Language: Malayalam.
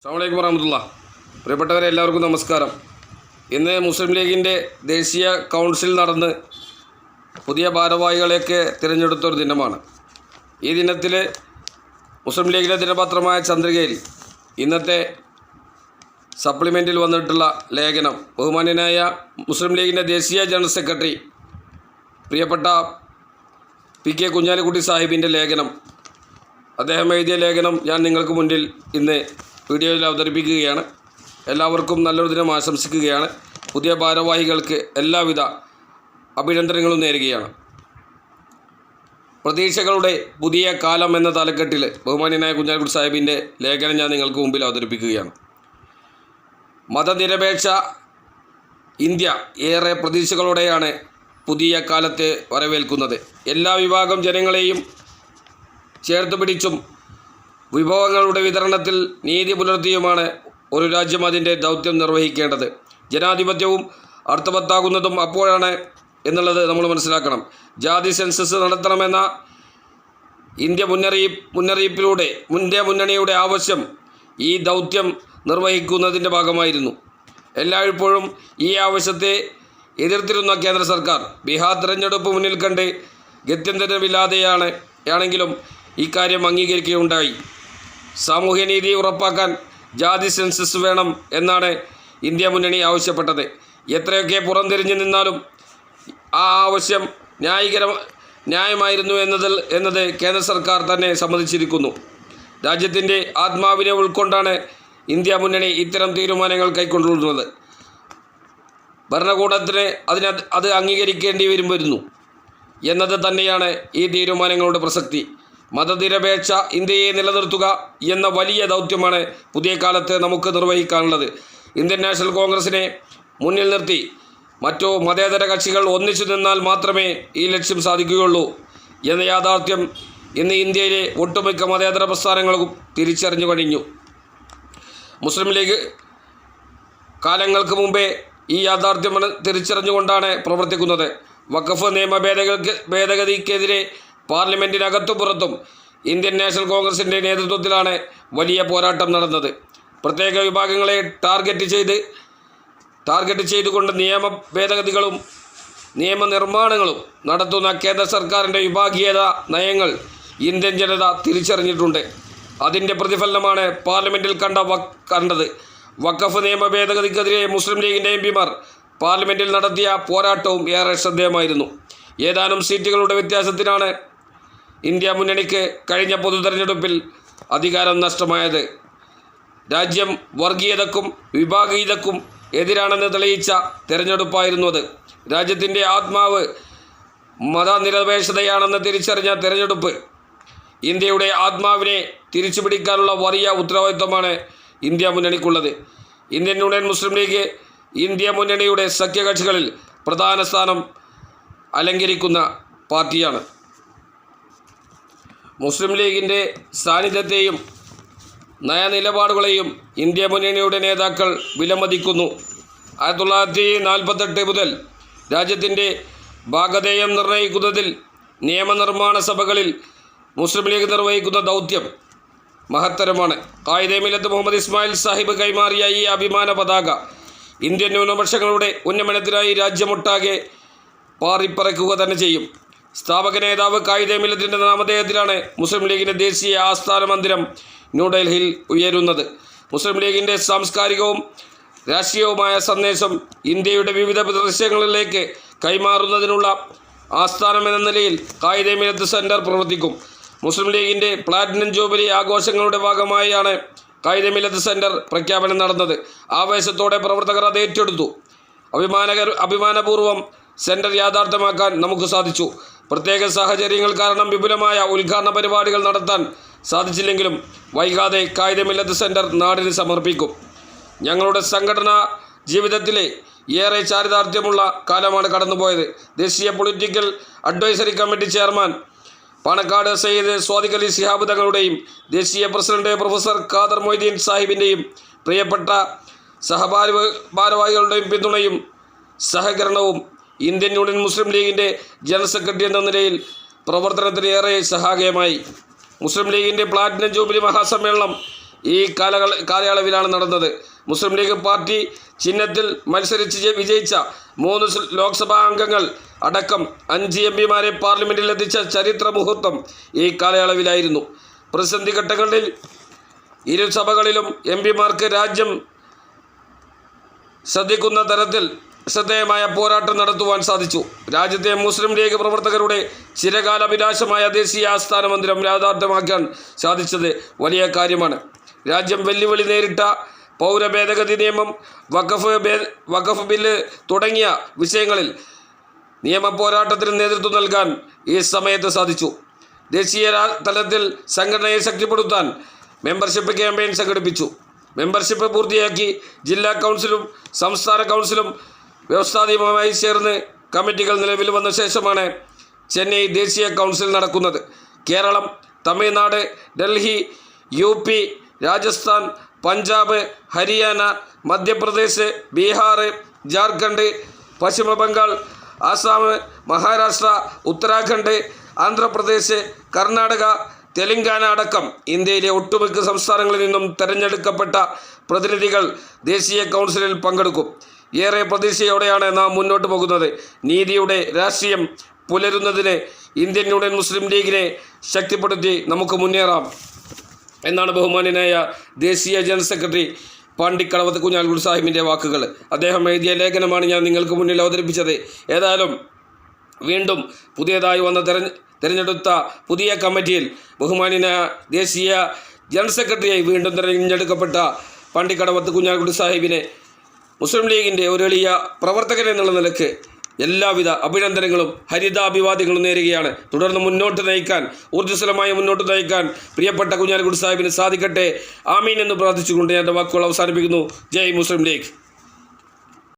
അസ്സലാമു അലൈക്കും വറഹ്മത്തുള്ളാഹി. പ്രിയപ്പെട്ടവരെ, എല്ലാവർക്കും നമസ്കാരം. ഇന്ന് മുസ്ലിം ലീഗിൻ്റെ ദേശീയ കൗൺസിൽ നടന്ന് പുതിയ ഭാരവാഹികളെയൊക്കെ തിരഞ്ഞെടുത്തൊരു ദിനമാണ്. ഈ ദിനത്തിൽ മുസ്ലിം ലീഗിൻ്റെ ദിനപത്രമായ ചന്ദ്രികയിൽ ഇന്നത്തെ സപ്ലിമെൻറ്റിൽ വന്നിട്ടുള്ള ലേഖനം ബഹുമാന്യനായ മുസ്ലിം ലീഗിൻ്റെ ദേശീയ ജനറൽ സെക്രട്ടറി പ്രിയപ്പെട്ട പി.കെ. കുഞ്ഞാലിക്കുട്ടി സാഹിബിൻ്റെ ലേഖനം, അദ്ദേഹം എഴുതിയ ലേഖനം ഞാൻ നിങ്ങൾക്ക് മുന്നിൽ ഇന്ന് വീഡിയോയിൽ അവതരിപ്പിക്കുകയാണ്. എല്ലാവർക്കും നല്ലൊരു ദിനം ആശംസിക്കുകയാണ്. പുതിയ ഭാരവാഹികൾക്ക് എല്ലാവിധ അഭിനന്ദനങ്ങളും നേരുകയാണ്. പ്രതീക്ഷകളുടെ പുതിയ കാലം എന്ന തലക്കെട്ടിൽ ബഹുമാന്യനായ കുഞ്ഞാലിക്കുട്ടി സാഹിബിൻ്റെ ലേഖനം ഞാൻ നിങ്ങൾക്ക് മുമ്പിൽ അവതരിപ്പിക്കുകയാണ്. മതനിരപേക്ഷ ഇന്ത്യ ഏറെ പ്രതീക്ഷകളോടെയാണ് പുതിയ കാലത്തെ വരവേൽക്കുന്നത്. എല്ലാ വിഭാഗം ജനങ്ങളെയും ചേർത്ത് പിടിച്ചും വിഭവങ്ങളുടെ വിതരണത്തിൽ നീതി പുലർത്തിയുമാണ് ഒരു രാജ്യം അതിൻ്റെ ദൗത്യം നിർവഹിക്കേണ്ടത്. ജനാധിപത്യവും അർത്ഥവത്താകുന്നതും അപ്പോഴാണ് എന്നുള്ളത് നമ്മൾ മനസ്സിലാക്കണം. ജാതി സെൻസസ് നടത്തണമെന്ന ഇന്ത്യ മുന്നണിയുടെ ആവശ്യം ഈ ദൗത്യം നിർവഹിക്കുന്നതിൻ്റെ ഭാഗമായിരുന്നു. എല്ലായ്പ്പോഴും ഈ ആവശ്യത്തെ എതിർത്തിരുന്ന കേന്ദ്ര സർക്കാർ ബീഹാർ തിരഞ്ഞെടുപ്പ് മുന്നിൽ കണ്ട് ഗത്യന്തരമില്ലാതെയാണെങ്കിലും ഇക്കാര്യം അംഗീകരിക്കുകയുണ്ടായി. സാമൂഹ്യനീതി ഉറപ്പാക്കാൻ ജാതി സെൻസസ് വേണം എന്നാണ് ഇന്ത്യ മുന്നണി ആവശ്യപ്പെട്ടത്. എത്രയൊക്കെ പുറംതിരിഞ്ഞു നിന്നാലും ആ ആവശ്യം ന്യായമായിരുന്നു എന്നത് കേന്ദ്ര സർക്കാർ തന്നെ സമ്മതിച്ചിരിക്കുന്നു. രാജ്യത്തിൻ്റെ ആത്മാവിനെ ഉൾക്കൊണ്ടാണ് ഇന്ത്യ മുന്നണി ഇത്തരം തീരുമാനങ്ങൾ കൈക്കൊണ്ടുള്ളത്. ഭരണകൂടത്തിന് അത് അംഗീകരിക്കേണ്ടി വരുന്നു എന്നത് തന്നെയാണ് ഈ തീരുമാനങ്ങളുടെ പ്രസക്തി. മതനിരപേക്ഷ ഇന്ത്യയെ നിലനിർത്തുക എന്ന വലിയ ദൗത്യമാണ് പുതിയ കാലത്ത് നമുക്ക് നിർവഹിക്കാനുള്ളത്. ഇന്ത്യൻ നാഷണൽ കോൺഗ്രസിനെ മുന്നിൽ നിർത്തി മറ്റു മതേതര കക്ഷികൾ ഒന്നിച്ചു നിന്നാൽ മാത്രമേ ഈ ലക്ഷ്യം സാധിക്കുകയുള്ളൂ എന്ന യാഥാർത്ഥ്യം ഇന്ന് ഇന്ത്യയിലെ ഒട്ടുമിക്ക മതേതര പ്രസ്ഥാനങ്ങളും തിരിച്ചറിഞ്ഞു കഴിഞ്ഞു. മുസ്ലിം ലീഗ് കാലങ്ങൾക്ക് മുമ്പേ ഈ യാഥാർത്ഥ്യം തിരിച്ചറിഞ്ഞുകൊണ്ടാണ് പ്രവർത്തിക്കുന്നത്. വഖഫ് നിയമ ഭേദഗതിക്കെതിരെ പാർലമെൻറ്റിനകത്തും പുറത്തും ഇന്ത്യൻ നാഷണൽ കോൺഗ്രസിൻ്റെ നേതൃത്വത്തിലാണ് വലിയ പോരാട്ടം നടന്നത്. പ്രത്യേക വിഭാഗങ്ങളെ ടാർഗറ്റ് ചെയ്തുകൊണ്ട് നിയമ ഭേദഗതികളും നിയമനിർമ്മാണങ്ങളും നടത്തുന്ന കേന്ദ്ര സർക്കാരിൻ്റെ വിഭാഗീയത നയങ്ങൾ ഇന്ത്യൻ ജനത തിരിച്ചറിഞ്ഞിട്ടുണ്ട്. അതിൻ്റെ പ്രതിഫലനമാണ് പാർലമെൻറ്റിൽ കണ്ടത്. വഖഫ് നിയമ ഭേദഗതിക്കെതിരെ മുസ്ലിം ലീഗിൻ്റെ എംപിമാർ പാർലമെൻറ്റിൽ നടത്തിയ പോരാട്ടവും ഏറെ ശ്രദ്ധേയമായിരുന്നു. ഏതാനും സീറ്റുകളുടെ വ്യത്യാസത്തിനാണ് ഇന്ത്യ മുന്നണിക്ക് കഴിഞ്ഞ പൊതു തെരഞ്ഞെടുപ്പിൽ അധികാരം നഷ്ടമായത്. രാജ്യം വർഗീയതക്കും വിഭാഗീയതക്കും എതിരാണെന്ന് തെളിയിച്ച തെരഞ്ഞെടുപ്പായിരുന്നു അത്. രാജ്യത്തിൻ്റെ ആത്മാവ് മതനിരപേക്ഷതയാണെന്ന് തിരിച്ചറിഞ്ഞ തെരഞ്ഞെടുപ്പ്. ഇന്ത്യയുടെ ആത്മാവിനെ തിരിച്ചുപിടിക്കാനുള്ള വലിയ ഉത്തരവാദിത്വമാണ് ഇന്ത്യ മുന്നണിക്കുള്ളത്. ഇന്ത്യൻ യൂണിയൻ മുസ്ലിം ലീഗ് ഇന്ത്യ മുന്നണിയുടെ സഖ്യകക്ഷികളിൽ പ്രധാന സ്ഥാനം അലങ്കരിക്കുന്ന പാർട്ടിയാണ്. മുസ്ലിം ലീഗിൻ്റെ സാന്നിധ്യത്തെയും നയനിലപാടുകളെയും ഇന്ത്യ മുന്നണിയുടെ നേതാക്കൾ വിലമതിക്കുന്നു. 1948 മുതൽ രാജ്യത്തിൻ്റെ ഭാഗധേയം നിർണ്ണയിക്കുന്നതിൽ നിയമനിർമ്മാണ സഭകളിൽ മുസ്ലിം ലീഗ് നിർവഹിക്കുന്ന ദൗത്യം മഹത്തരമാണ്. ഖായിദെ മില്ലത്ത് മുഹമ്മദ് ഇസ്മായിൽ സാഹിബ് കൈമാറിയ ഈ അഭിമാന പതാക ഇന്ത്യൻ ന്യൂനപക്ഷങ്ങളുടെ ഉന്നമനത്തിനായി രാജ്യമൊട്ടാകെ പാറിപ്പറക്കുക തന്നെ ചെയ്യും. സ്ഥാപക നേതാവ് ഖായിദെ മില്ലത്തിൻ്റെ നാമധേയത്തിലാണ് മുസ്ലിം ലീഗിൻ്റെ ദേശീയ ആസ്ഥാന മന്ദിരം ന്യൂഡൽഹിയിൽ ഉയരുന്നത്. മുസ്ലിം ലീഗിൻ്റെ സാംസ്കാരികവും രാഷ്ട്രീയവുമായ സന്ദേശം ഇന്ത്യയുടെ വിവിധ പ്രദേശങ്ങളിലേക്ക് കൈമാറുന്നതിനുള്ള ആസ്ഥാനം എന്ന നിലയിൽ ഖായിദെ മില്ലത്ത് സെൻറ്റർ പ്രവർത്തിക്കും. മുസ്ലിം ലീഗിൻ്റെ പ്ലാറ്റിനം ജൂബിലി ആഘോഷങ്ങളുടെ ഭാഗമായാണ് ഖായിദെ മില്ലത്ത് സെൻറ്റർ പ്രഖ്യാപനം നടന്നത്. ആവേശത്തോടെ പ്രവർത്തകർ അത് ഏറ്റെടുത്തു. അഭിമാനപൂർവ്വം സെൻറ്റർ യാഥാർത്ഥ്യമാക്കാൻ നമുക്ക് സാധിച്ചു. പ്രത്യേക സാഹചര്യങ്ങൾ കാരണം വിപുലമായ ഉദ്ഘാടന പരിപാടികൾ നടത്താൻ സാധിച്ചില്ലെങ്കിലും വൈകാതെ ഖായിദെ മില്ലത്ത് സെൻറ്റർ നാടിന് സമർപ്പിക്കും. ഞങ്ങളുടെ സംഘടനാ ജീവിതത്തിലെ ഏറെ ചാരിതാർത്ഥ്യമുള്ള കാലമാണ് കടന്നുപോയത്. ദേശീയ political advisory committee chairman Panakkad Sayyid Sadiq Ali Shihab തങ്ങളുടെയും ദേശീയ പ്രസിഡന്റ് പ്രൊഫസർ ഖാദർ മൊയ്തീൻ സാഹിബിൻ്റെയും പ്രിയപ്പെട്ട ഭാരവാഹികളുടെയും പിന്തുണയും സഹകരണവും ഇന്ത്യൻ യൂണിയൻ മുസ്ലിം ലീഗിൻ്റെ ജനറൽ സെക്രട്ടറി എന്ന നിലയിൽ പ്രവർത്തനത്തിന് ഏറെ സഹായകമായി. മുസ്ലിം ലീഗിൻ്റെ പ്ലാറ്റിനം ജൂബിലി മഹാസമ്മേളനം ഈ കാലയളവിലാണ് നടന്നത്. മുസ്ലിം ലീഗ് പാർട്ടി ചിഹ്നത്തിൽ മത്സരിച്ച് വിജയിച്ച 3 ലോക്സഭാ അംഗങ്ങൾ അടക്കം 5 എംപിമാരെ പാർലമെൻറ്റിൽ എത്തിച്ച ചരിത്ര മുഹൂർത്തം ഈ കാലയളവിലായിരുന്നു. പ്രതിസന്ധി ഘട്ടങ്ങളിൽ ഇരു സഭകളിലും എംപിമാർക്ക് രാജ്യം ശ്രദ്ധിക്കുന്ന തരത്തിൽ ശ്രദ്ധേയമായ പോരാട്ടം നടത്തുവാൻ സാധിച്ചു. രാജ്യത്തെ മുസ്ലിം ലീഗ് പ്രവർത്തകരുടെ ചിരകാലാഭിലാഷമായ ദേശീയ ആസ്ഥാന മന്ദിരം യാഥാർത്ഥ്യമാക്കാൻ സാധിച്ചത് വലിയ കാര്യമാണ്. രാജ്യം വെല്ലുവിളി നേരിട്ട പൗര ഭേദഗതി നിയമം, വഖഫ് ബില്ല് തുടങ്ങിയ വിഷയങ്ങളിൽ നിയമ പോരാട്ടത്തിന് നേതൃത്വം നൽകാൻ ഈ സമയത്ത് സാധിച്ചു. ദേശീയ തലത്തിൽ സംഘടനയെ ശക്തിപ്പെടുത്താൻ മെമ്പർഷിപ്പ് ക്യാമ്പയിൻ സംഘടിപ്പിച്ചു. മെമ്പർഷിപ്പ് പൂർത്തിയാക്കി ജില്ലാ കൗൺസിലും സംസ്ഥാന കൗൺസിലും വ്യവസ്ഥാപിതമായി ചേർന്ന് കമ്മിറ്റികൾ നിലവിൽ വന്ന ശേഷമാണ് ചെന്നൈ ദേശീയ കൗൺസിൽ നടക്കുന്നത്. കേരളം, തമിഴ്നാട്, ഡൽഹി, UP, രാജസ്ഥാൻ, പഞ്ചാബ്, ഹരിയാന, മധ്യപ്രദേശ്, ബീഹാർ, ജാർഖണ്ഡ്, പശ്ചിമ ബംഗാൾ, ആസാം, മഹാരാഷ്ട്ര, ഉത്തരാഖണ്ഡ്, ആന്ധ്രാപ്രദേശ്, കർണാടക, തെലങ്കാന അടക്കം ഇന്ത്യയിലെ ഒട്ടുമിക്ക സംസ്ഥാനങ്ങളിൽ നിന്നും തെരഞ്ഞെടുക്കപ്പെട്ട പ്രതിനിധികൾ ദേശീയ കൗൺസിലിൽ പങ്കെടുക്കും. ഏറെ പ്രതീക്ഷയോടെയാണ് നാം മുന്നോട്ട് പോകുന്നത്. നീതിയുടെ രാഷ്ട്രീയം പുലരുന്നതിന് ഇന്ത്യൻ യൂണിയൻ മുസ്ലിം ലീഗിനെ ശക്തിപ്പെടുത്തി നമുക്ക് മുന്നേറാം എന്നാണ് ബഹുമാന്യനായ ദേശീയ ജനറൽ സെക്രട്ടറി പാണ്ടിക്കടവത്ത് കുഞ്ഞാലിക്കുട്ടി സാഹിബിൻ്റെ വാക്കുകൾ. അദ്ദേഹം എഴുതിയ ലേഖനമാണ് ഞാൻ നിങ്ങൾക്ക് മുന്നിൽ അവതരിപ്പിച്ചത്. ഏതായാലും വീണ്ടും പുതിയതായി വന്ന തിരഞ്ഞെടുത്ത പുതിയ കമ്മിറ്റിയിൽ ബഹുമാന്യനായ ദേശീയ ജനറൽ സെക്രട്ടറിയായി വീണ്ടും തിരഞ്ഞെടുക്കപ്പെട്ട പാണ്ടിക്കടവത്ത് കുഞ്ഞാലിക്കുട്ടി സാഹിബിനെ മുസ്ലിം ലീഗിൻ്റെ ഒരു എളിയ പ്രവർത്തകൻ എന്നുള്ള നിലയ്ക്ക് എല്ലാവിധ അഭിനന്ദനങ്ങളും ഹരിതാഭിവാദ്യങ്ങളും നേരുകയാണ്. തുടർന്ന് മുന്നോട്ട് നയിക്കാൻ, ഊർജ്ജസ്വലമായി മുന്നോട്ട് നയിക്കാൻ പ്രിയപ്പെട്ട കുഞ്ഞാലിക്കുട്ടി സാഹിബിന് സാധിക്കട്ടെ. ആമീൻ എന്ന് പ്രാർത്ഥിച്ചുകൊണ്ട് എൻ്റെ വാക്കുകൾ അവസാനിപ്പിക്കുന്നു. ജയ് മുസ്ലിം ലീഗ്.